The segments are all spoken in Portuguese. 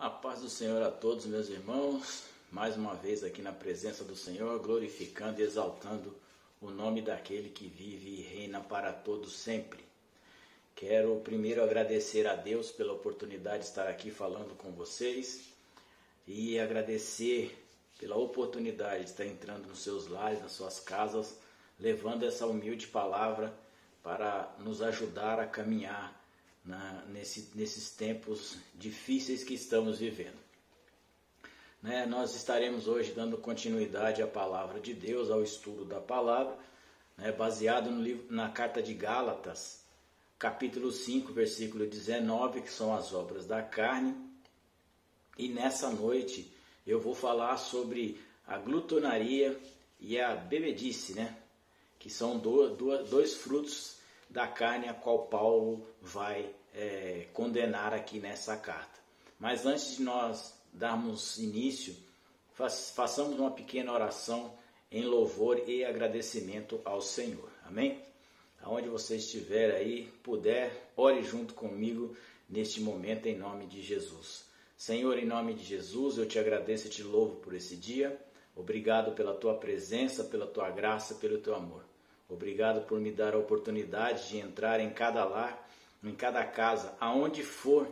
A paz do Senhor a todos, meus irmãos, mais uma vez aqui na presença do Senhor, glorificando e exaltando o nome daquele que vive e reina para todos sempre. Quero primeiro agradecer a Deus pela oportunidade de estar aqui falando com vocês e agradecer pela oportunidade de estar entrando nos seus lares, nas suas casas, levando essa humilde palavra para nos ajudar a caminhar nesses tempos difíceis que estamos vivendo. Nós estaremos hoje dando continuidade à palavra de Deus, ao estudo da palavra, baseado na carta de Gálatas, capítulo 5, versículo 19, que são as obras da carne. E nessa noite eu vou falar sobre a glutonaria e a bebedice, que são dois frutos da carne a qual Paulo vai condenar aqui nessa carta. Mas antes de nós darmos início, façamos uma pequena oração em louvor e agradecimento ao Senhor. Amém? Aonde você estiver aí, puder, ore junto comigo neste momento em nome de Jesus. Senhor, em nome de Jesus, eu te agradeço e te louvo por esse dia. Obrigado pela tua presença, pela tua graça, pelo teu amor. Obrigado por me dar a oportunidade de entrar em cada lar, em cada casa, aonde for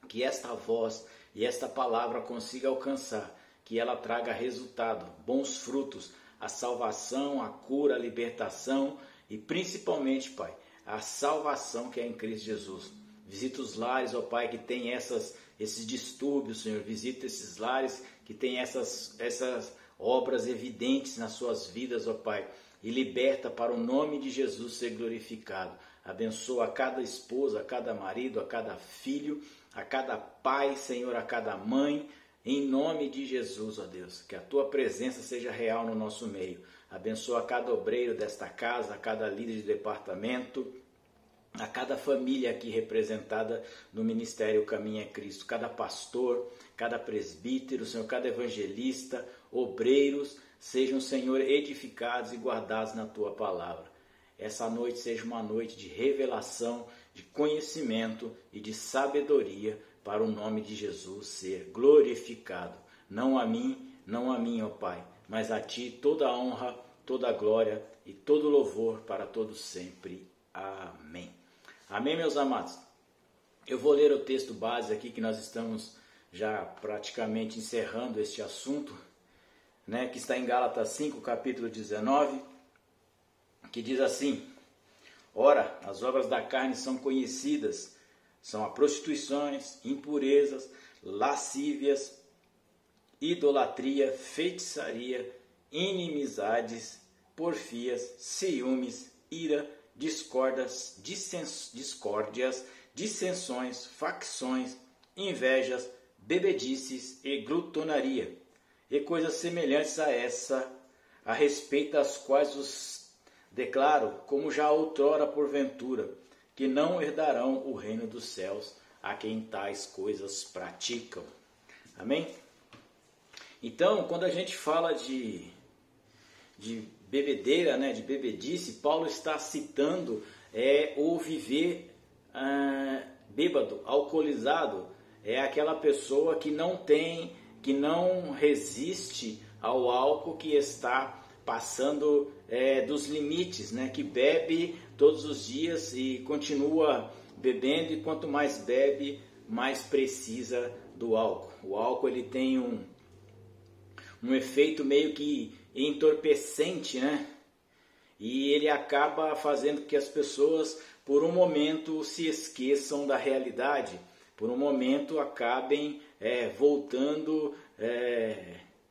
que esta voz e esta palavra consiga alcançar, que ela traga resultado, bons frutos, a salvação, a cura, a libertação e principalmente, Pai, a salvação que é em Cristo Jesus. Visita os lares, ó Pai, que tem esses distúrbios, Senhor. Visita esses lares que tem essas obras evidentes nas suas vidas, ó Pai. E liberta para o nome de Jesus ser glorificado. Abençoa a cada esposa, a cada marido, a cada filho, a cada pai, Senhor, a cada mãe. Em nome de Jesus, ó Deus, que a tua presença seja real no nosso meio. Abençoa a cada obreiro desta casa, a cada líder de departamento, a cada família aqui representada no Ministério Caminho é Cristo, cada pastor, cada presbítero, Senhor, cada evangelista, obreiros, sejam, Senhor, edificados e guardados na tua palavra. Essa noite seja uma noite de revelação, de conhecimento e de sabedoria para o nome de Jesus ser glorificado. Não a mim, ó Pai, mas a Ti toda a honra, toda a glória e todo louvor para todos sempre. Amém. Amém, meus amados? Eu vou ler o texto base aqui que nós estamos já praticamente encerrando este assunto, que está em Gálatas 5, capítulo 19, que diz assim: Ora, as obras da carne são conhecidas, são a prostituições, impurezas, lascívias, idolatria, feitiçaria, inimizades, porfias, ciúmes, ira, discórdias, dissensões, facções, invejas, bebedices e glutonaria, e coisas semelhantes a essa, a respeito das quais os declaro, como já outrora porventura, que não herdarão o reino dos céus a quem tais coisas praticam. Amém? Então, quando a gente fala de bebedeira, de bebedice, Paulo está citando o viver bêbado, alcoolizado. É aquela pessoa que não resiste ao álcool, que está passando dos limites, que bebe todos os dias e continua bebendo, e quanto mais bebe, mais precisa do álcool. O álcool ele tem um efeito meio que entorpecente, e ele acaba fazendo que as pessoas, por um momento, se esqueçam da realidade, por um momento acabem voltando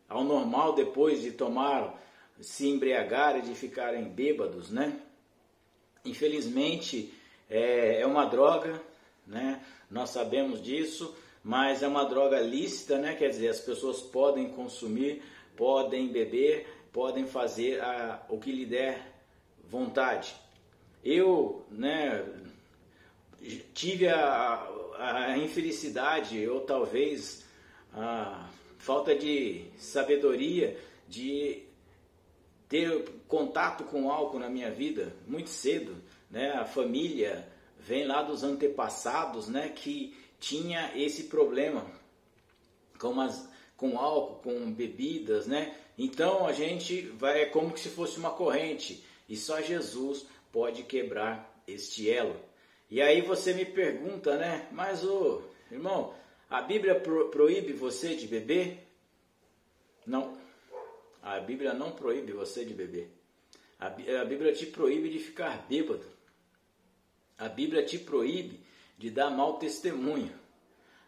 ao normal depois de se embriagar e de ficarem bêbados, Infelizmente é uma droga, Nós sabemos disso, mas é uma droga lícita, Quer dizer, as pessoas podem consumir, podem beber, podem fazer o que lhe der vontade. Eu, tive a infelicidade, ou talvez a falta de sabedoria, de ter contato com álcool na minha vida muito cedo, A família vem lá dos antepassados, que tinha esse problema. com álcool, com bebidas, né? Então a gente vai, é como se fosse uma corrente, e só Jesus pode quebrar este elo. E aí você me pergunta, né? Mas, irmão, a Bíblia proíbe você de beber? Não. A Bíblia não proíbe você de beber. A Bíblia te proíbe de ficar bêbado. A Bíblia te proíbe de dar mau testemunho.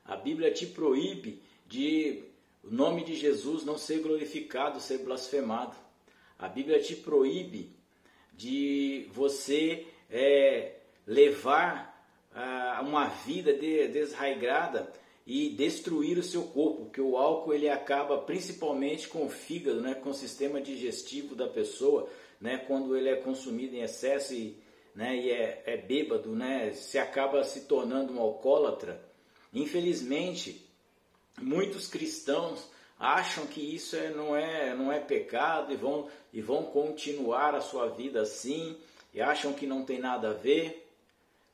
A Bíblia te proíbe de o nome de Jesus não ser glorificado, ser blasfemado. A Bíblia te proíbe de você levar uma vida desregrada e destruir o seu corpo, porque o álcool ele acaba principalmente com o fígado, né, com o sistema digestivo da pessoa, né, quando ele é consumido em excesso e é bêbado, né, se acaba se tornando um alcoólatra. Infelizmente, muitos cristãos acham que isso não é pecado e vão continuar a sua vida assim, e acham que não tem nada a ver,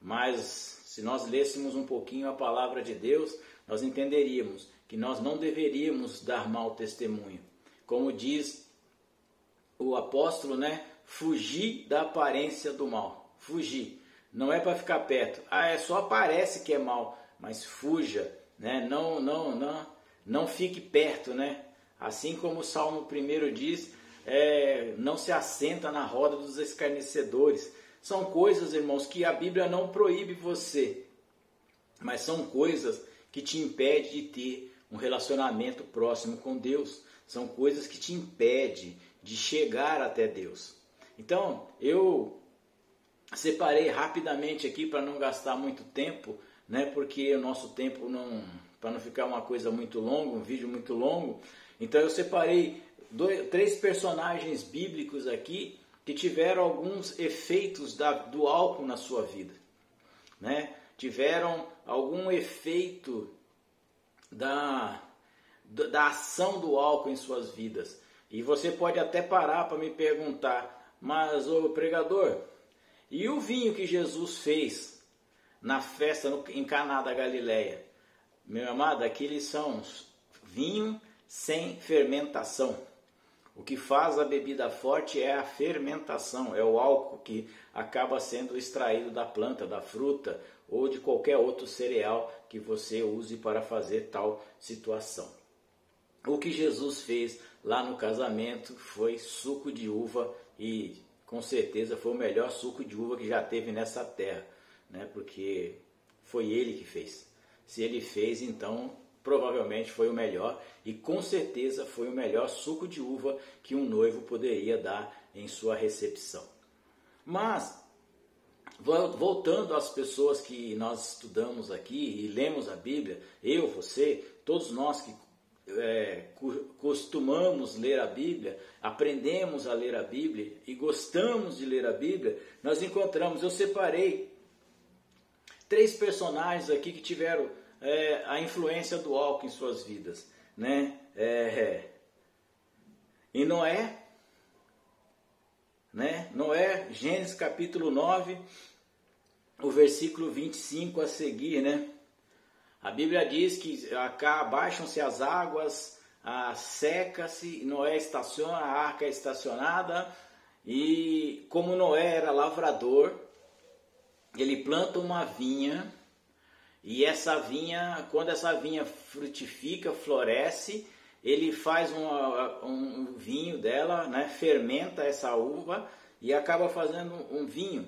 mas se nós lêssemos um pouquinho a palavra de Deus, nós entenderíamos que nós não deveríamos dar mau testemunho. Como diz o apóstolo, né? Fugir da aparência do mal. Fugir. Não é para ficar perto. Só aparece que é mal, mas fuja, né? Não fique perto, né? Assim como o Salmo 1 diz, não se assenta na roda dos escarnecedores. São coisas, irmãos, que a Bíblia não proíbe você, mas são coisas que te impedem de ter um relacionamento próximo com Deus. São coisas que te impedem de chegar até Deus. Então, eu separei rapidamente aqui para não gastar muito tempo, né? Porque o nosso tempo para não ficar uma coisa muito longa, um vídeo muito longo. Então eu separei 3 personagens bíblicos aqui que tiveram alguns efeitos do álcool na sua vida, né? Tiveram algum efeito da ação do álcool em suas vidas. E você pode até parar para me perguntar, mas pregador, e o vinho que Jesus fez na festa em Caná da Galileia? Meu amado, aqueles são vinho sem fermentação. O que faz a bebida forte é a fermentação, é o álcool que acaba sendo extraído da planta, da fruta ou de qualquer outro cereal que você use para fazer tal situação. O que Jesus fez lá no casamento foi suco de uva e com certeza foi o melhor suco de uva que já teve nessa terra, né? Porque foi ele que fez. Se ele fez, então provavelmente foi o melhor e com certeza foi o melhor suco de uva que um noivo poderia dar em sua recepção. Mas, voltando às pessoas que nós estudamos aqui e lemos a Bíblia, eu, você, todos nós que costumamos ler a Bíblia, aprendemos a ler a Bíblia e gostamos de ler a Bíblia, nós encontramos, eu separei 3 personagens aqui que tiveram a influência do álcool em suas vidas, né? E Noé, né? Noé, Gênesis capítulo 9, o versículo 25 a seguir, né? A Bíblia diz que abaixam-se as águas, seca-se, Noé estaciona, a arca é estacionada, e como Noé era lavrador, ele planta uma vinha. E essa vinha, quando essa vinha frutifica, floresce, ele faz um vinho dela, né? Fermenta essa uva e acaba fazendo um vinho.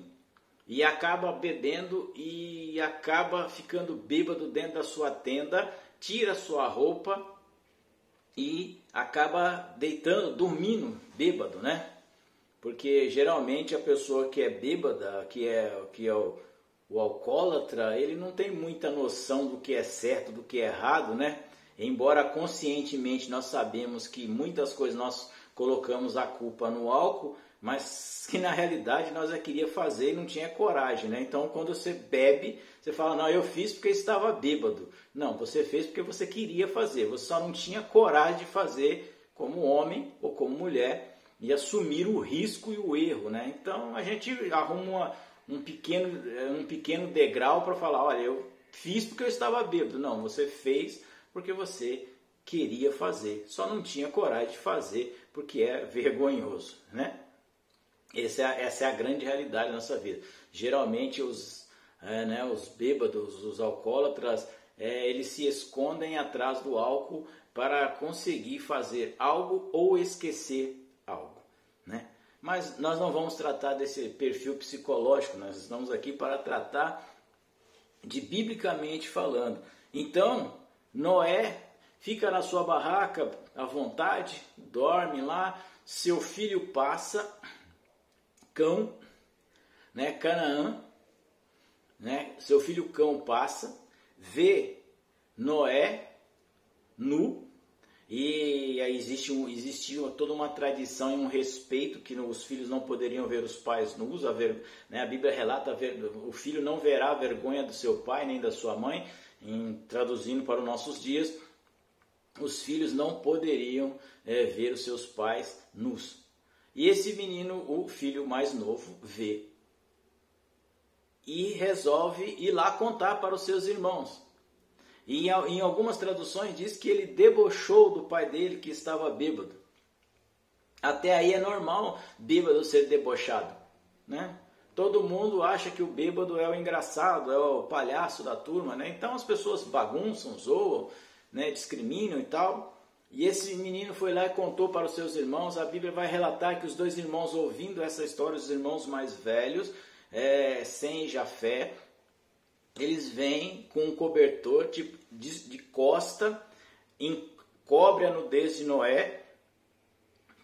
E acaba bebendo e acaba ficando bêbado dentro da sua tenda, tira sua roupa e acaba dormindo bêbado, né? Porque geralmente a pessoa que é bêbada, que é o alcoólatra, ele não tem muita noção do que é certo, do que é errado, né? Embora conscientemente nós sabemos que muitas coisas nós colocamos a culpa no álcool, mas que na realidade nós queria fazer e não tinha coragem, né? Então quando você bebe, você fala, não, eu fiz porque estava bêbado. Não, você fez porque você queria fazer, você só não tinha coragem de fazer como homem ou como mulher e assumir o risco e o erro, né? Então a gente arruma um pequeno degrau para falar, olha, eu fiz porque eu estava bêbado. Não, você fez porque você queria fazer, só não tinha coragem de fazer porque é vergonhoso, né? Essa é a grande realidade da nossa vida. Geralmente os bêbados, os alcoólatras, eles se escondem atrás do álcool para conseguir fazer algo ou esquecer algo, né? Mas nós não vamos tratar desse perfil psicológico, nós estamos aqui para tratar de biblicamente falando. Então, Noé fica na sua barraca à vontade, dorme lá, seu filho passa, Cão, né, Canaã, né, seu filho Cão passa, vê Noé nu, e aí existia toda uma tradição e um respeito que os filhos não poderiam ver os pais nus, né, a Bíblia relata, o filho não verá a vergonha do seu pai nem da sua mãe, traduzindo para os nossos dias, os filhos não poderiam ver os seus pais nus. E esse menino, o filho mais novo, vê e resolve ir lá contar para os seus irmãos. E em algumas traduções diz que ele debochou do pai dele que estava bêbado. Até aí é normal bêbado ser debochado, né? Todo mundo acha que o bêbado é o engraçado, é o palhaço da turma, né? Então as pessoas bagunçam, zoam, né? Discriminam e tal. E esse menino foi lá e contou para os seus irmãos. A Bíblia vai relatar que os dois irmãos, ouvindo essa história, os irmãos mais velhos, Sem e Jafé, eles vêm com um cobertor de costa, encobre a nudez de Noé,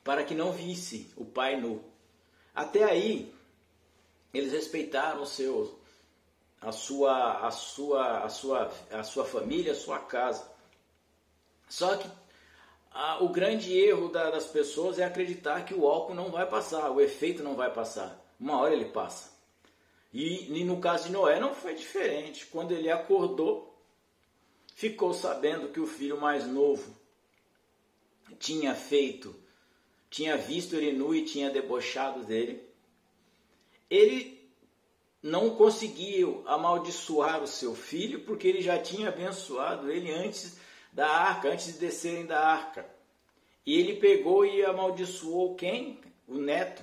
para que não visse o pai nu. Até aí, eles respeitaram a sua família, a sua casa. Só que o grande erro das pessoas é acreditar que o álcool não vai passar, o efeito não vai passar. Uma hora ele passa. E no caso de Noé não foi diferente. Quando ele acordou, ficou sabendo que o filho mais novo tinha visto ele nu e tinha debochado dele. Ele não conseguiu amaldiçoar o seu filho, porque ele já tinha abençoado ele antes da arca, antes de descerem da arca. E ele pegou e amaldiçoou quem? O neto,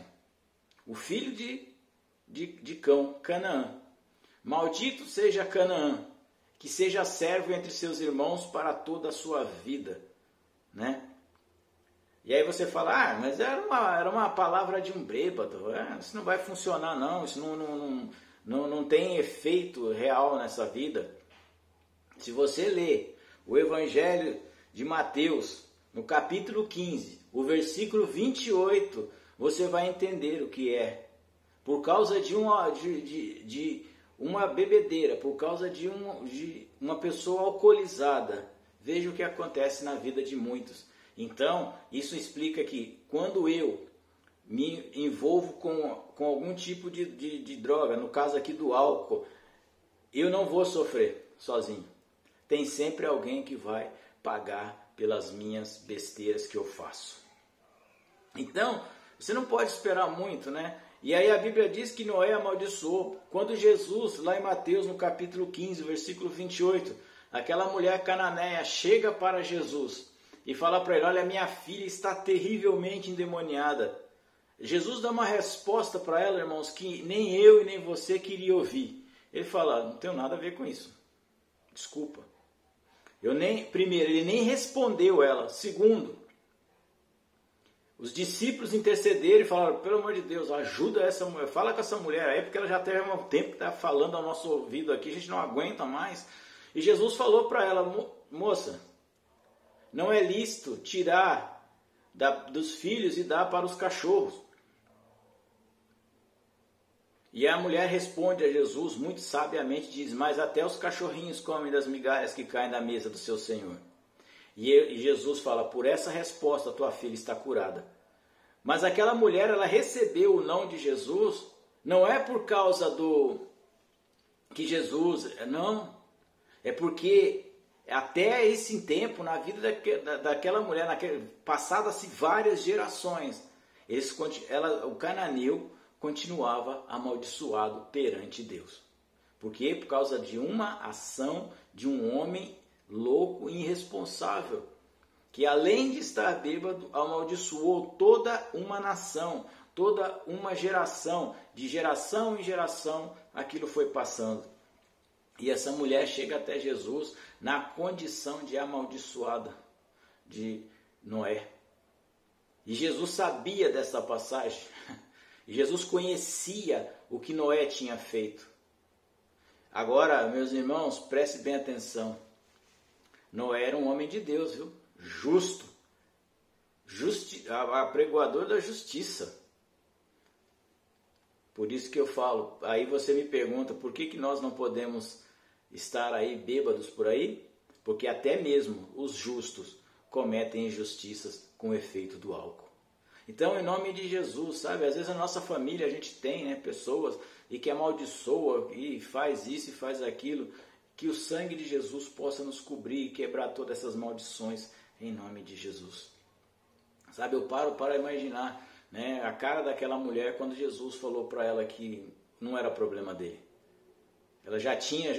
o filho de Cão, Canaã. Maldito seja Canaã, que seja servo entre seus irmãos para toda a sua vida, né? E aí você fala, mas era uma palavra de um bêbado, isso não vai funcionar não, isso não tem efeito real nessa vida. Se você ler o Evangelho de Mateus, no capítulo 15, o versículo 28, você vai entender o que é. Por causa de uma bebedeira, por causa de uma pessoa alcoolizada, veja o que acontece na vida de muitos. Então, isso explica que quando eu me envolvo com algum tipo de droga, no caso aqui do álcool, eu não vou sofrer sozinho. Tem sempre alguém que vai pagar pelas minhas besteiras que eu faço. Então, você não pode esperar muito, né? E aí a Bíblia diz que Noé amaldiçoou. Quando Jesus, lá em Mateus, no capítulo 15, versículo 28, aquela mulher cananeia chega para Jesus e fala para ele, olha, minha filha está terrivelmente endemoniada. Jesus dá uma resposta para ela, irmãos, que nem eu e nem você queria ouvir. Ele fala, não tenho nada a ver com isso. Desculpa. Primeiro, ele nem respondeu ela. Segundo, os discípulos intercederam e falaram, pelo amor de Deus, ajuda essa mulher, fala com essa mulher aí, porque ela já tem um tempo que está falando ao nosso ouvido aqui, a gente não aguenta mais. E Jesus falou para ela, moça, não é lícito tirar dos filhos e dar para os cachorros. E a mulher responde a Jesus, muito sabiamente, diz, mas até os cachorrinhos comem das migalhas que caem da mesa do seu Senhor. E Jesus fala, por essa resposta tua filha está curada. Mas aquela mulher, ela recebeu o não de Jesus, não é por causa que Jesus, não, é porque até esse tempo, na vida daquela mulher, passadas-se várias gerações, o cananeu continuava amaldiçoado perante Deus. Por quê? Por causa de uma ação de um homem louco e irresponsável. que além de estar bêbado, amaldiçoou toda uma nação, toda uma geração, de geração em geração, aquilo foi passando. E essa mulher chega até Jesus na condição de amaldiçoada de Noé. E Jesus sabia dessa passagem. E Jesus conhecia o que Noé tinha feito. Agora, meus irmãos, preste bem atenção. Noé era um homem de Deus, viu? Justo. Apregoador da justiça. Por isso que eu falo, aí você me pergunta, por que nós não podemos estar aí bêbados por aí? Porque até mesmo os justos cometem injustiças com o efeito do álcool. Então, em nome de Jesus, sabe? Às vezes a nossa família, a gente tem, né, pessoas e que amaldiçoa e faz isso e faz aquilo. Que o sangue de Jesus possa nos cobrir e quebrar todas essas maldições em nome de Jesus. Sabe, eu paro para imaginar, né, a cara daquela mulher quando Jesus falou para ela que não era problema dele. Ela já tinha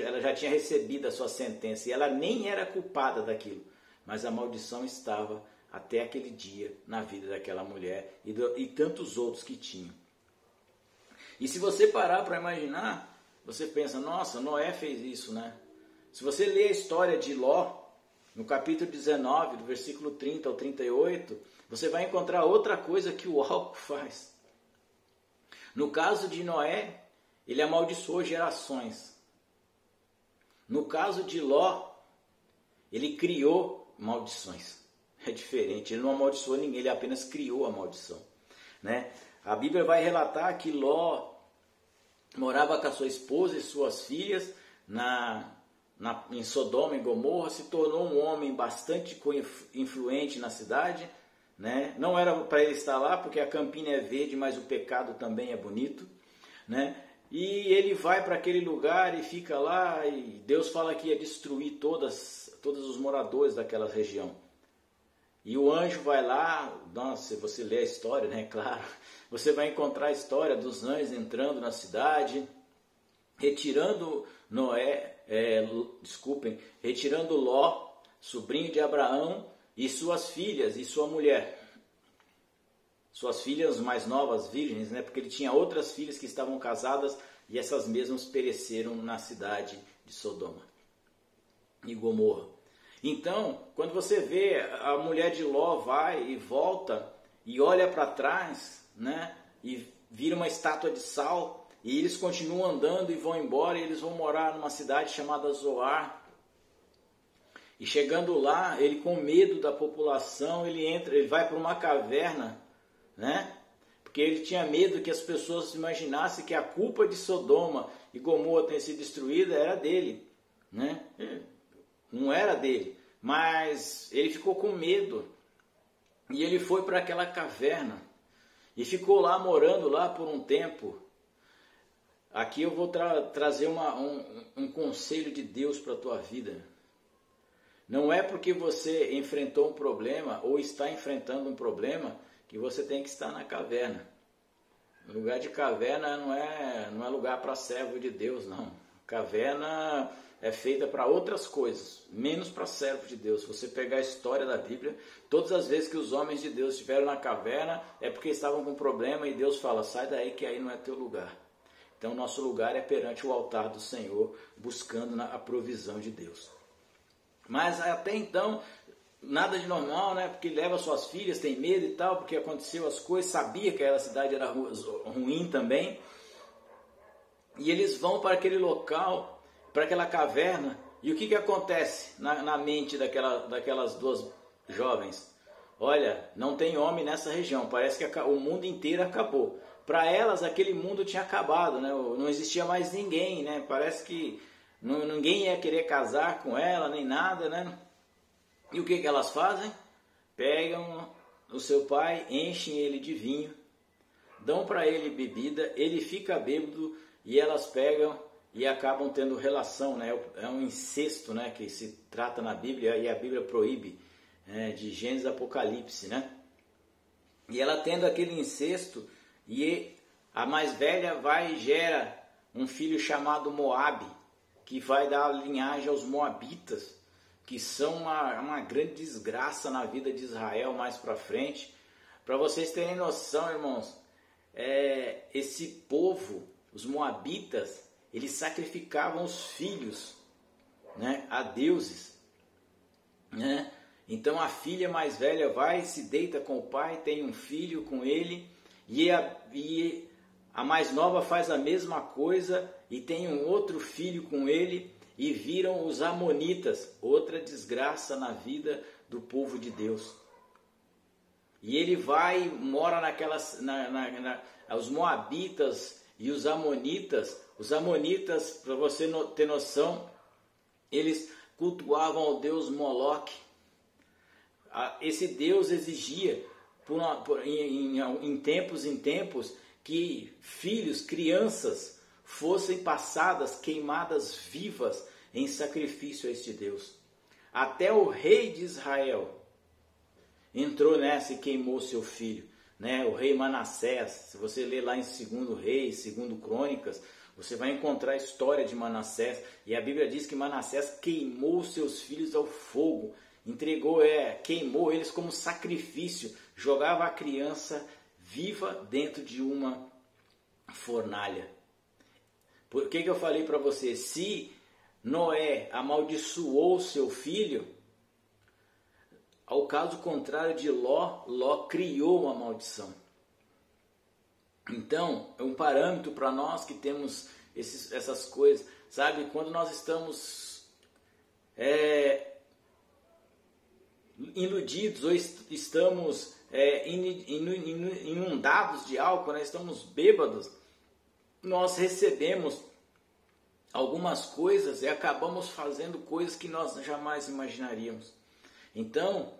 recebido a sua sentença e ela nem era culpada daquilo. Mas a maldição estava até aquele dia na vida daquela mulher e tantos outros que tinham. E se você parar para imaginar, você pensa, nossa, Noé fez isso, né? Se você ler a história de Ló, no capítulo 19, do versículo 30 ao 38, você vai encontrar outra coisa que o álcool faz. No caso de Noé, ele amaldiçoou gerações. No caso de Ló, ele criou maldições. É diferente, ele não amaldiçoou ninguém, ele apenas criou a maldição, né? A Bíblia vai relatar que Ló morava com a sua esposa e suas filhas em Sodoma e Gomorra, se tornou um homem bastante influente na cidade, né? Não era para ele estar lá, porque a campina é verde, mas o pecado também é bonito, né? E ele vai para aquele lugar e fica lá, e Deus fala que ia destruir todos os moradores daquela região. E o anjo vai lá, nossa, se você ler a história, né, claro, você vai encontrar a história dos anjos entrando na cidade, retirando retirando Ló, sobrinho de Abraão, e suas filhas e sua mulher. Suas filhas mais novas, virgens, né, porque ele tinha outras filhas que estavam casadas e essas mesmas pereceram na cidade de Sodoma e Gomorra. Então, quando você vê a mulher de Ló vai e volta e olha para trás, né, e vira uma estátua de sal, e eles continuam andando e vão embora, e eles vão morar numa cidade chamada Zoar. E chegando lá, ele com medo da população, ele vai para uma caverna, né? Porque ele tinha medo que as pessoas imaginassem que a culpa de Sodoma e Gomorra ter sido destruída era dele, né? Não era dele, mas ele ficou com medo e ele foi para aquela caverna e ficou lá morando lá por um tempo. Aqui eu vou trazer um conselho de Deus para a tua vida. Não é porque você enfrentou um problema ou está enfrentando um problema que você tem que estar na caverna. O lugar de caverna não é lugar para servo de Deus, não. Caverna é feita para outras coisas, menos para servo de Deus. Se você pegar a história da Bíblia, todas as vezes que os homens de Deus estiveram na caverna, é porque estavam com problema e Deus fala, sai daí que aí não é teu lugar. Então nosso lugar é perante o altar do Senhor, buscando a provisão de Deus. Mas até então, nada de normal, né? Porque leva suas filhas, tem medo e tal, porque aconteceu as coisas, sabia que aquela cidade era ruim também. E eles vão para aquele local, para aquela caverna, e o que acontece na mente daquelas duas jovens? Olha, não tem homem nessa região, parece que o mundo inteiro acabou. Para elas, aquele mundo tinha acabado, né? Não existia mais ninguém, né? Parece que ninguém ia querer casar com ela, nem nada, né? E o que elas fazem? Pegam o seu pai, enchem ele de vinho, dão para ele bebida, ele fica bêbado e elas pegam e acabam tendo relação, né? É um incesto, né? Que se trata na Bíblia e a Bíblia proíbe, de Gênesis e Apocalipse, né? E ela tendo aquele incesto, e a mais velha vai e gera um filho chamado Moabe, que vai dar linhagem aos Moabitas, que são uma grande desgraça na vida de Israel mais para frente. Para vocês terem noção, irmãos, esse povo, os moabitas, eles sacrificavam os filhos, né, a deuses, né? Então a filha mais velha vai, se deita com o pai, tem um filho com ele, e a mais nova faz a mesma coisa e tem um outro filho com ele, e viram os amonitas, outra desgraça na vida do povo de Deus. E ele vai, mora naquelas, os moabitas e os amonitas, para você ter noção, eles cultuavam ao deus Moloque. Esse deus exigia, em tempos, que filhos, crianças, fossem passadas, queimadas vivas em sacrifício a este Deus. Até o rei de Israel entrou nessa e queimou seu filho, né? O rei Manassés. Se você ler lá em 2 Reis, 2 Crônicas, você vai encontrar a história de Manassés, e a Bíblia diz que Manassés queimou seus filhos ao fogo, queimou eles como sacrifício, jogava a criança viva dentro de uma fornalha. Por que eu falei para você? Se Noé amaldiçoou seu filho, ao caso contrário de Ló criou uma maldição. Então, é um parâmetro para nós que temos essas coisas, sabe? Quando nós estamos iludidos ou estamos inundados de álcool, né? Estamos bêbados, nós recebemos algumas coisas e acabamos fazendo coisas que nós jamais imaginaríamos. Então,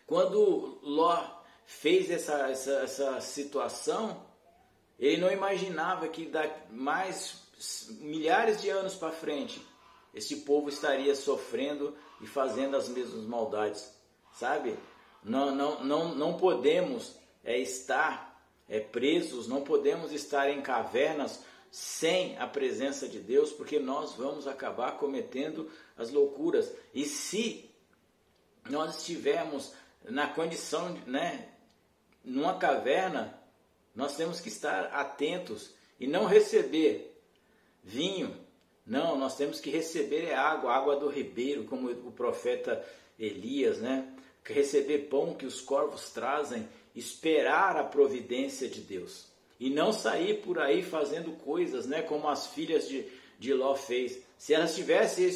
quando Ló fez essa situação, ele não imaginava que mais milhares de anos para frente, esse povo estaria sofrendo e fazendo as mesmas maldades, sabe? Não podemos estar presos, não podemos estar em cavernas sem a presença de Deus, porque nós vamos acabar cometendo as loucuras. E se nós estivermos na condição, né, numa caverna, nós temos que estar atentos e não receber vinho. Não, nós temos que receber água do ribeiro, como o profeta Elias, né? Receber pão que os corvos trazem, esperar a providência de Deus. E não sair por aí fazendo coisas, né, como as filhas de Ló fez. Se elas tivessem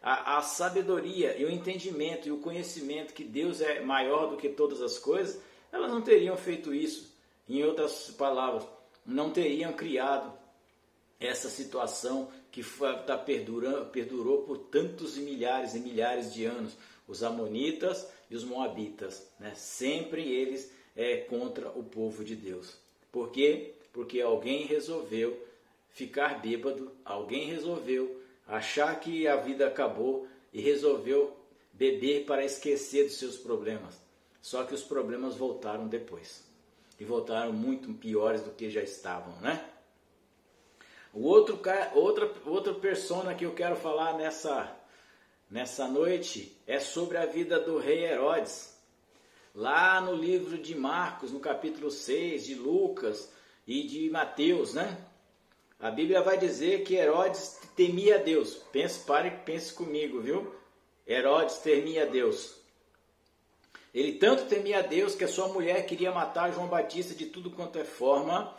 a sabedoria e o entendimento e o conhecimento que Deus é maior do que todas as coisas, elas não teriam feito isso. Em outras palavras, não teriam criado essa situação que perdurou por tantos e milhares de anos. Os amonitas e os moabitas, né? Sempre eles contra o povo de Deus. Por quê? Porque alguém resolveu ficar bêbado, alguém resolveu achar que a vida acabou e resolveu beber para esquecer dos seus problemas. Só que os problemas voltaram depois. E voltaram muito piores do que já estavam, né? Outra persona que eu quero falar nessa noite é sobre a vida do rei Herodes. Lá no livro de Marcos, no capítulo 6, de Lucas e de Mateus, né? A Bíblia vai dizer que Herodes temia a Deus. Pense comigo, viu? Herodes temia a Deus. Ele tanto temia a Deus que a sua mulher queria matar João Batista de tudo quanto é forma,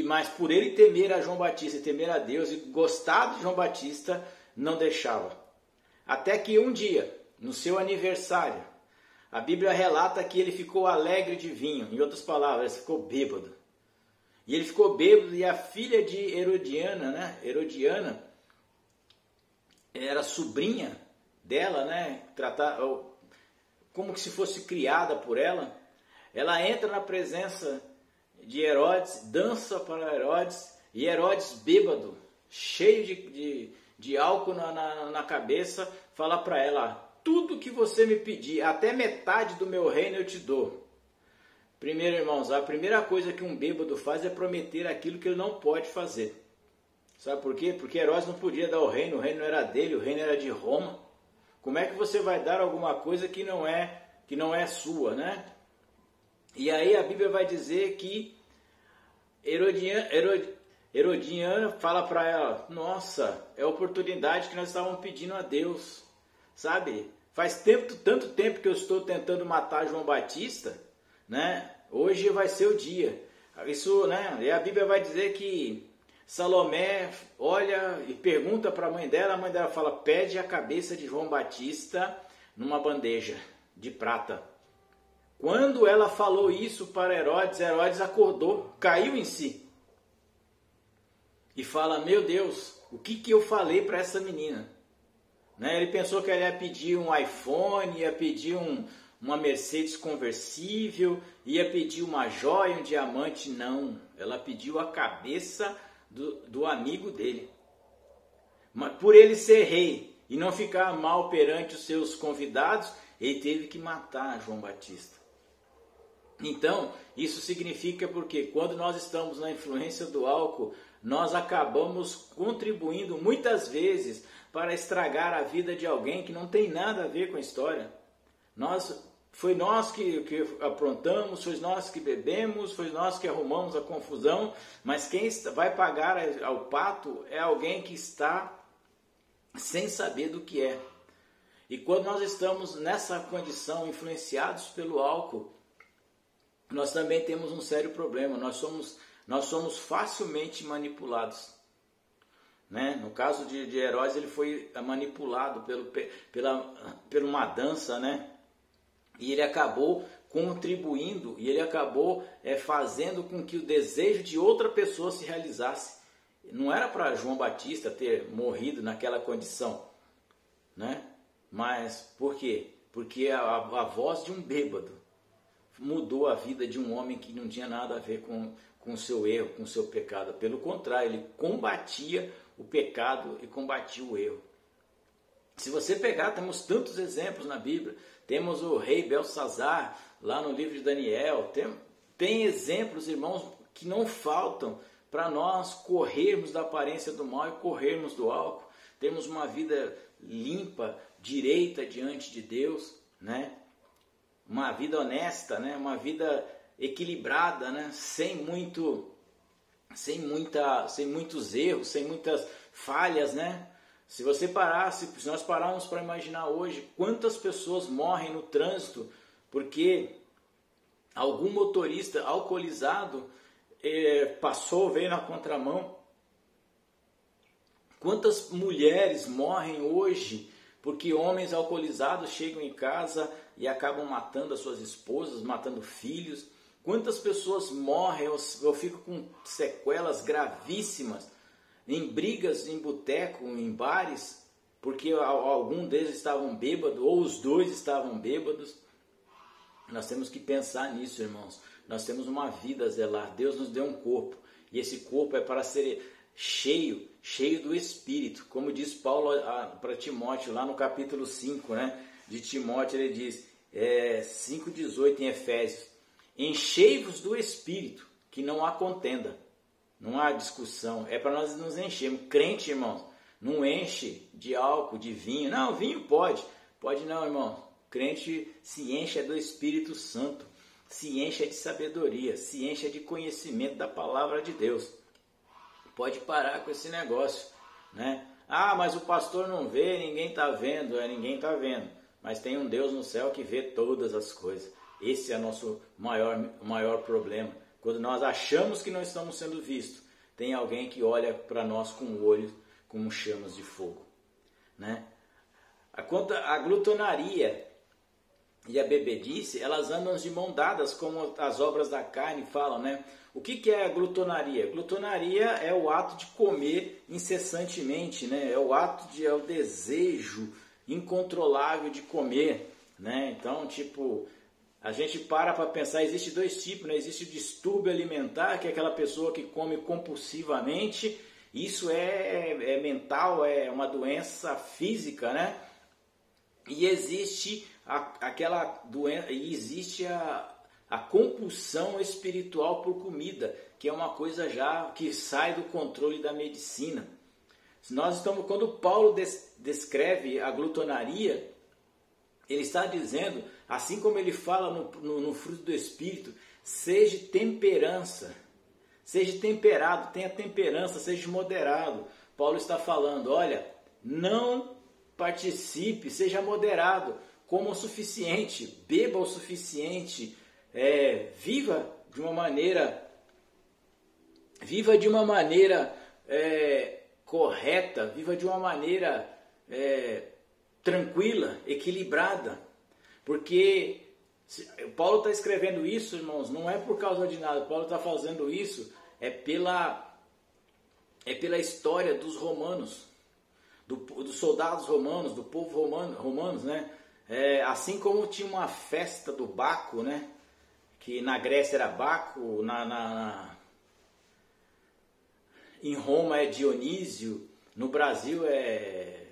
mas por ele temer a João Batista e temer a Deus e gostar de João Batista, não deixava. Até que um dia, no seu aniversário, a Bíblia relata que ele ficou alegre de vinho. Em outras palavras, ele ficou bêbado. E ele ficou bêbado e a filha de Herodiana, né? Herodiana, era sobrinha dela, né? Como que se fosse criada por ela. Ela entra na presença de Herodes, dança para Herodes, e Herodes bêbado, cheio de álcool na cabeça, fala para ela: tudo que você me pedir, até metade do meu reino eu te dou. Primeiro, irmãos, a primeira coisa que um bêbado faz é prometer aquilo que ele não pode fazer. Sabe por quê? Porque Herodes não podia dar o reino não era dele, o reino era de Roma. Como é que você vai dar alguma coisa que não é sua, né? E aí a Bíblia vai dizer que Herodiana fala para ela, nossa, é a oportunidade que nós estávamos pedindo a Deus, sabe? Faz tanto tempo que eu estou tentando matar João Batista, né? Hoje vai ser o dia. Isso, né? E a Bíblia vai dizer que Salomé olha e pergunta para a mãe dela fala, pede a cabeça de João Batista numa bandeja de prata. Quando ela falou isso para Herodes, Herodes acordou, caiu em si. E fala, meu Deus, o que eu falei para essa menina? Né? Ele pensou que ela ia pedir um iPhone, ia pedir uma Mercedes conversível, ia pedir uma joia, um diamante. Não, ela pediu a cabeça do amigo dele. Mas por ele ser rei e não ficar mal perante os seus convidados, ele teve que matar João Batista. Então, isso significa porque quando nós estamos na influência do álcool, nós acabamos contribuindo muitas vezes para estragar a vida de alguém que não tem nada a ver com a história. Foi nós que aprontamos, foi nós que bebemos, foi nós que arrumamos a confusão, mas quem vai pagar ao pato é alguém que está sem saber do que é. E quando nós estamos nessa condição, influenciados pelo álcool, nós também temos um sério problema, nós somos facilmente manipulados. Né? No caso de Herodes, ele foi manipulado por uma dança, né? E ele acabou contribuindo, e ele acabou fazendo com que o desejo de outra pessoa se realizasse. Não era para João Batista ter morrido naquela condição, né? Mas por quê? Porque a voz de um bêbado mudou a vida de um homem que não tinha nada a ver com o seu erro, com o seu pecado. Pelo contrário, ele combatia o pecado e combatia o erro. Se você pegar, temos tantos exemplos na Bíblia. Temos o rei Belsazar, lá no livro de Daniel. Tem exemplos, irmãos, que não faltam para nós corrermos da aparência do mal e corrermos do álcool. Temos uma vida limpa, direita diante de Deus, né? Uma vida honesta, né? Uma vida equilibrada, né? Sem muitos erros, sem muitas falhas, né? Se nós pararmos para imaginar hoje quantas pessoas morrem no trânsito porque algum motorista alcoolizado veio na contramão. Quantas mulheres morrem hoje porque homens alcoolizados chegam em casa e acabam matando as suas esposas, matando filhos. Quantas pessoas morrem ou ficam com sequelas gravíssimas em brigas em boteco, em bares, porque algum deles estavam bêbados ou os dois estavam bêbados. Nós temos que pensar nisso, irmãos. Nós temos uma vida a zelar. Deus nos deu um corpo e esse corpo é para ser cheio do Espírito. Como diz Paulo para Timóteo, lá no capítulo 5, né, de Timóteo, ele diz, 5,18 em Efésios, enchei-vos do Espírito, que não há contenda, não há discussão, é para nós nos enchermos. Crente, irmãos, não enche de álcool, de vinho. Não, vinho pode não, irmão. Crente se enche do Espírito Santo, se enche de sabedoria, se enche de conhecimento da palavra de Deus. Pode parar com esse negócio, né? Ah, mas o pastor não vê, ninguém está vendo. Ninguém está vendo. Mas tem um Deus no céu que vê todas as coisas. Esse é o nosso maior problema. Quando nós achamos que não estamos sendo vistos, tem alguém que olha para nós com o olho como chamas de fogo, né? A glutonaria e a bebedice, elas andam de mão dadas, como as obras da carne falam, né? O que é a glutonaria? Glutonaria é o ato de comer incessantemente, né? É o desejo incontrolável de comer, né? Então, a gente para pensar, existe dois tipos, né? Existe o distúrbio alimentar, que é aquela pessoa que come compulsivamente. Isso é mental, é uma doença física, né? E existe aquela doença, e existe a compulsão espiritual por comida, que é uma coisa já que sai do controle da medicina. Quando Paulo descreve a glutonaria, ele está dizendo, assim como ele fala no fruto do Espírito, seja temperança, seja temperado, tenha temperança, seja moderado. Paulo está falando, olha, não participe, seja moderado, coma o suficiente, beba o suficiente, viva de uma maneira correta, viva de uma maneira tranquila, equilibrada, porque Paulo está escrevendo isso, irmãos, não é por causa de nada. Paulo está fazendo isso pela história dos romanos, dos soldados romanos, do povo romanos, né? Assim como tinha uma festa do Baco, né? Que na Grécia era Baco, em Roma é Dionísio, no Brasil é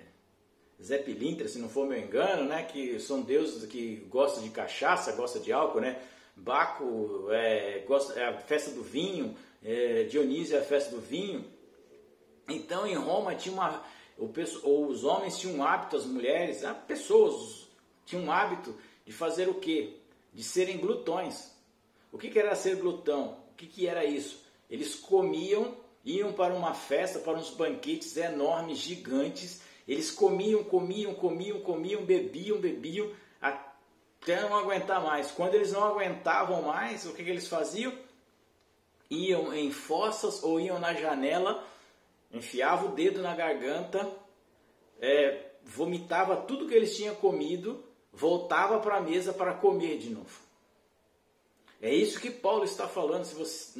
Zé Pilintra, se não for meu engano, né? Que são deuses que gostam de cachaça, gostam de álcool, né? Baco é a festa do vinho, Dionísio é a festa do vinho. Então em Roma tinha os homens tinham um hábito, as mulheres, as pessoas tinham um hábito de fazer o quê? De serem glutões. O que era ser glutão? O que era isso? Eles comiam, iam para uma festa, para uns banquetes enormes, gigantes. Eles comiam, bebiam, até não aguentar mais. Quando eles não aguentavam mais, o que eles faziam? Iam em fossas ou iam na janela, enfiavam o dedo na garganta, vomitava tudo que eles tinham comido, voltava para a mesa para comer de novo. É isso que Paulo está falando. Se você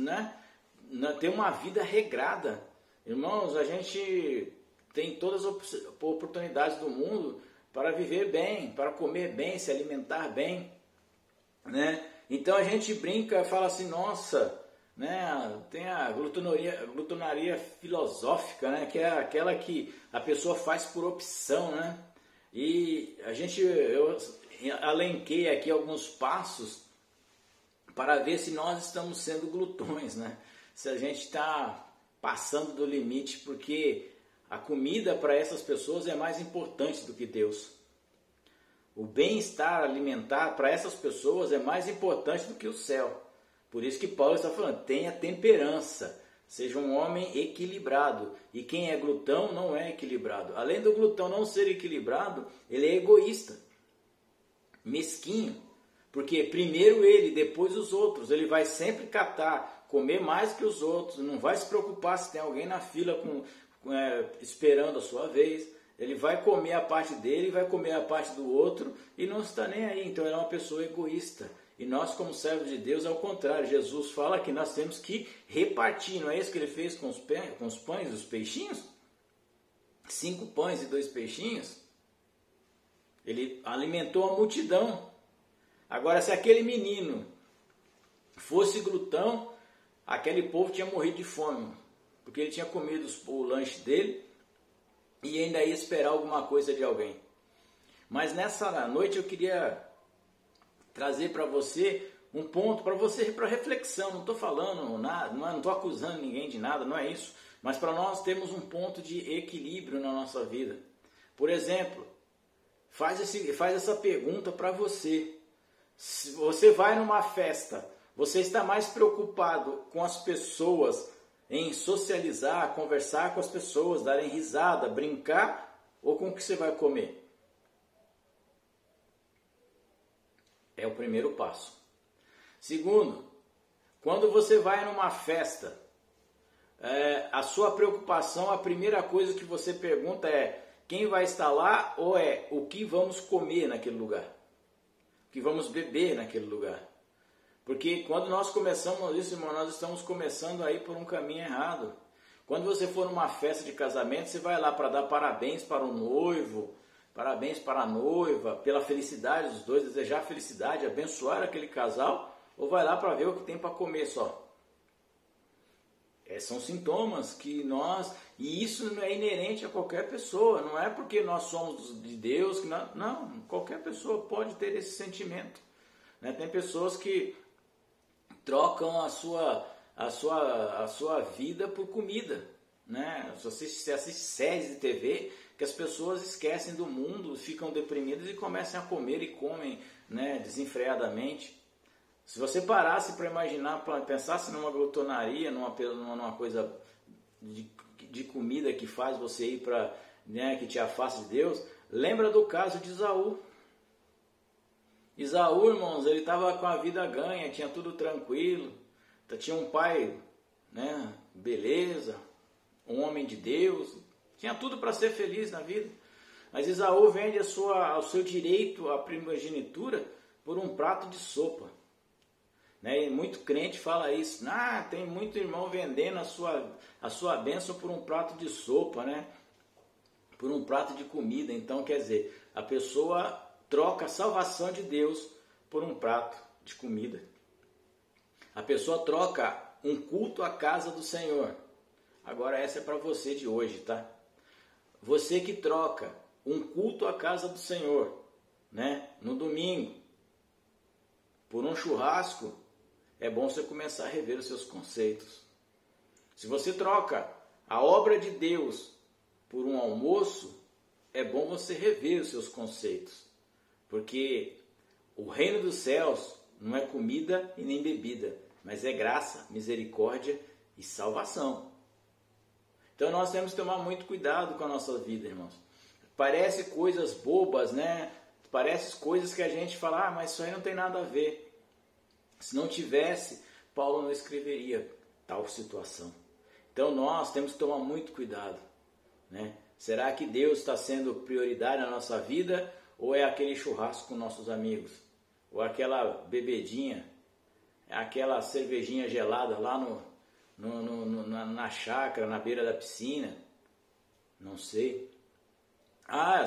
tem uma vida regrada, irmãos, a gente tem todas as oportunidades do mundo para viver bem, para comer bem, se alimentar bem, né? Então a gente brinca, fala assim, nossa, né? Tem a glutonaria filosófica, né? Que é aquela que a pessoa faz por opção, né? E eu alenquei aqui alguns passos para ver se nós estamos sendo glutões, né? Se a gente está passando do limite, porque a comida para essas pessoas é mais importante do que Deus. O bem-estar alimentar para essas pessoas é mais importante do que o céu. Por isso que Paulo está falando, tenha temperança, seja um homem equilibrado. E quem é glutão não é equilibrado. Além do glutão não ser equilibrado, ele é egoísta, mesquinho. Porque primeiro ele, depois os outros. Ele vai sempre comer mais que os outros. Não vai se preocupar se tem alguém na fila esperando a sua vez. Ele vai comer a parte dele, vai comer a parte do outro e não está nem aí. Então ele é uma pessoa egoísta. E nós, como servos de Deus, é o contrário. Jesus fala que nós temos que repartir. Não é isso que ele fez com os pães e os peixinhos? 5 pães e 2 peixinhos. Ele alimentou a multidão. Agora, se aquele menino fosse glutão, aquele povo tinha morrido de fome. Porque ele tinha comido o lanche dele e ainda ia esperar alguma coisa de alguém. Mas nessa noite eu queria trazer para você um ponto para reflexão. Não estou falando nada, não estou acusando ninguém de nada, não é isso. Mas para nós temos um ponto de equilíbrio na nossa vida. Por exemplo, faz essa pergunta para você. Se você vai numa festa, você está mais preocupado com as pessoas, em socializar, conversar com as pessoas, darem risada, brincar, ou com o que você vai comer? É o primeiro passo. Segundo, quando você vai numa festa, a sua preocupação, a primeira coisa que você pergunta é quem vai estar lá ou é o que vamos comer naquele lugar? O que vamos beber naquele lugar? Porque quando nós começamos isso, irmão, nós estamos começando aí por um caminho errado. Quando você for numa festa de casamento, você vai lá para dar parabéns para o noivo, parabéns para a noiva, pela felicidade dos dois, desejar felicidade, abençoar aquele casal, ou vai lá para ver o que tem para comer só? São sintomas que e isso não é inerente a qualquer pessoa, não é porque nós somos de Deus, que não, qualquer pessoa pode ter esse sentimento. Né? Tem pessoas que trocam a sua vida por comida. né? Você assiste séries de TV que as pessoas esquecem do mundo, ficam deprimidas e começam a comer e comem, né, desenfreadamente. Se você parasse para imaginar, pensasse numa glutonaria, numa coisa de comida que faz você ir para, né, que te afasta de Deus, lembra do caso de Esaú. Esaú, irmãos, ele estava com a vida ganha, tinha tudo tranquilo, tinha um pai, né, beleza, um homem de Deus, tinha tudo para ser feliz na vida. Mas Esaú vende o seu direito à primogenitura por um prato de sopa. Né? E muito crente fala isso. Tem muito irmão vendendo a sua bênção por um prato de sopa, né? Por um prato de comida. Então, quer dizer, a pessoa troca a salvação de Deus por um prato de comida. A pessoa troca um culto à casa do Senhor. Agora essa é para você de hoje, tá? Você que troca um culto à casa do Senhor, né, no domingo, por um churrasco, é bom você começar a rever os seus conceitos. Se você troca a obra de Deus por um almoço, é bom você rever os seus conceitos. Porque o reino dos céus não é comida e nem bebida, mas é graça, misericórdia e salvação. Então nós temos que tomar muito cuidado com a nossa vida, irmãos. Parece coisas bobas, né? Parece coisas que a gente fala, mas isso aí não tem nada a ver. Se não tivesse, Paulo não escreveria tal situação. Então nós temos que tomar muito cuidado, né? Será que Deus está sendo prioridade na nossa vida? Ou é aquele churrasco com nossos amigos? Ou aquela bebedinha, aquela cervejinha gelada lá na chácara, na beira da piscina? Não sei.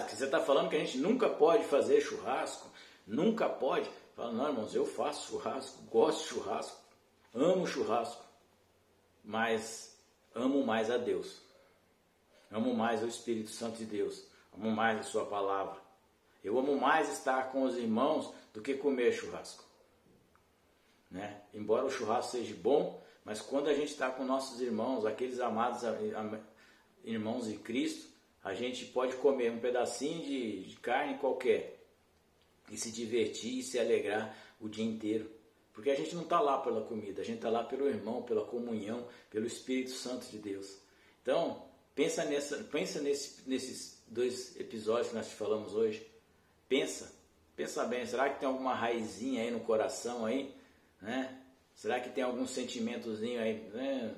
Você está falando que a gente nunca pode fazer churrasco? Nunca pode? Fala, não, irmãos, eu faço churrasco, gosto de churrasco, amo churrasco, mas amo mais a Deus. Amo mais o Espírito Santo de Deus, amo mais a sua palavra. Eu amo mais estar com os irmãos do que comer churrasco. Né? Embora o churrasco seja bom, mas quando a gente está com nossos irmãos, aqueles amados irmãos em Cristo, a gente pode comer um pedacinho de carne qualquer e se divertir e se alegrar o dia inteiro. Porque a gente não está lá pela comida, a gente está lá pelo irmão, pela comunhão, pelo Espírito Santo de Deus. Então, pensa nesses 2 episódios que nós te falamos hoje. Pensa bem, será que tem alguma raizinha aí no coração aí, né? Será que tem algum sentimentozinho aí, né?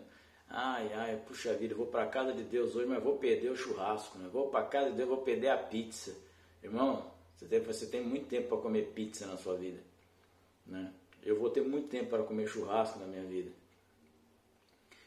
Puxa vida, eu vou para a casa de Deus hoje, mas vou perder o churrasco, né? Vou para a casa de Deus, vou perder a pizza. Irmão, você tem muito tempo para comer pizza na sua vida, né? Eu vou ter muito tempo para comer churrasco na minha vida.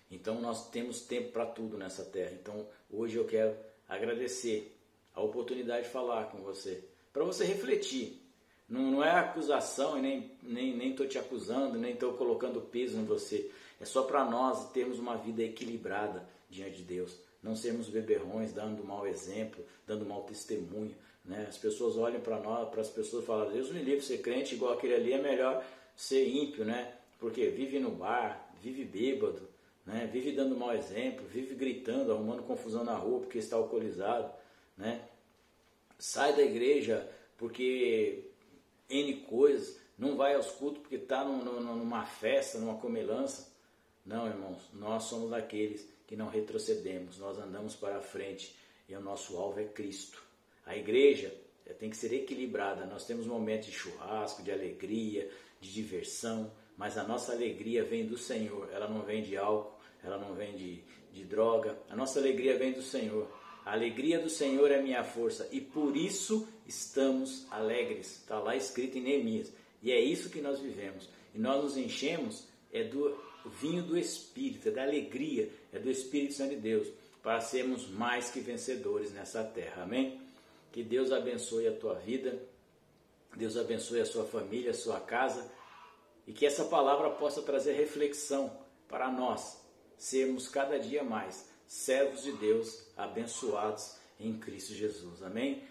Então nós temos tempo para tudo nessa terra. Então hoje eu quero agradecer a oportunidade de falar com você, para você refletir. Não é acusação, e nem estou te acusando, nem estou colocando peso em você. É só para nós termos uma vida equilibrada diante de Deus. Não sermos beberrões, dando mau exemplo, dando mau testemunho. Né? As pessoas olham para nós, para as pessoas e falam, Deus me livre, ser crente igual aquele ali é melhor ser ímpio, né? Porque vive no bar, vive bêbado, né? Vive dando mau exemplo, vive gritando, arrumando confusão na rua porque está alcoolizado, né? Sai da igreja porque N coisas, não vai aos cultos porque está numa festa, numa comilança. Não, irmãos, nós somos daqueles que não retrocedemos, nós andamos para a frente e o nosso alvo é Cristo. A igreja tem que ser equilibrada, nós temos momentos de churrasco, de alegria, de diversão, mas a nossa alegria vem do Senhor, ela não vem de álcool, ela não vem de droga, a nossa alegria vem do Senhor. A alegria do Senhor é minha força e por isso estamos alegres. Está lá escrito em Neemias. E é isso que nós vivemos. E nós nos enchemos do vinho do Espírito, é da alegria, é do Espírito Santo de Deus, para sermos mais que vencedores nessa terra. Amém? Que Deus abençoe a tua vida, Deus abençoe a sua família, a sua casa, e que essa palavra possa trazer reflexão para nós sermos cada dia mais servos de Deus, abençoados em Cristo Jesus. Amém?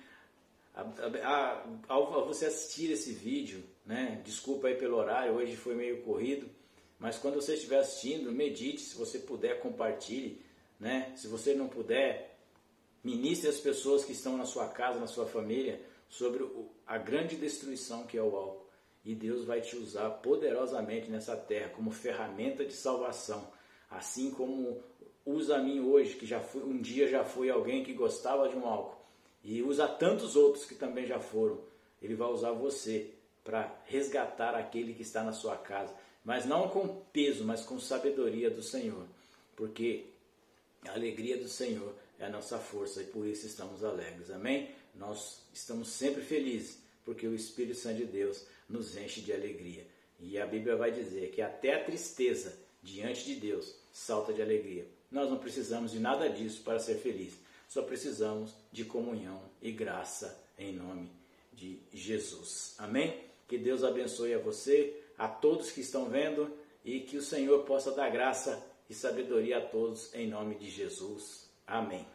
Ao você assistir esse vídeo, né, desculpa aí pelo horário, hoje foi meio corrido, mas quando você estiver assistindo, medite, se você puder, compartilhe, né? Se você não puder, ministre as pessoas que estão na sua casa, na sua família, sobre a grande destruição que é o álcool. E Deus vai te usar poderosamente nessa terra como ferramenta de salvação. Assim como usa a mim hoje, que um dia já fui alguém que gostava de um álcool. E usa tantos outros que também já foram. Ele vai usar você para resgatar aquele que está na sua casa. Mas não com peso, mas com sabedoria do Senhor. Porque a alegria do Senhor é a nossa força e por isso estamos alegres. Amém? Nós estamos sempre felizes porque o Espírito Santo de Deus nos enche de alegria. E a Bíblia vai dizer que até a tristeza diante de Deus salta de alegria. Nós não precisamos de nada disso para ser felizes. Só precisamos de comunhão e graça em nome de Jesus. Amém? Que Deus abençoe a você, a todos que estão vendo e que o Senhor possa dar graça e sabedoria a todos em nome de Jesus. Amém.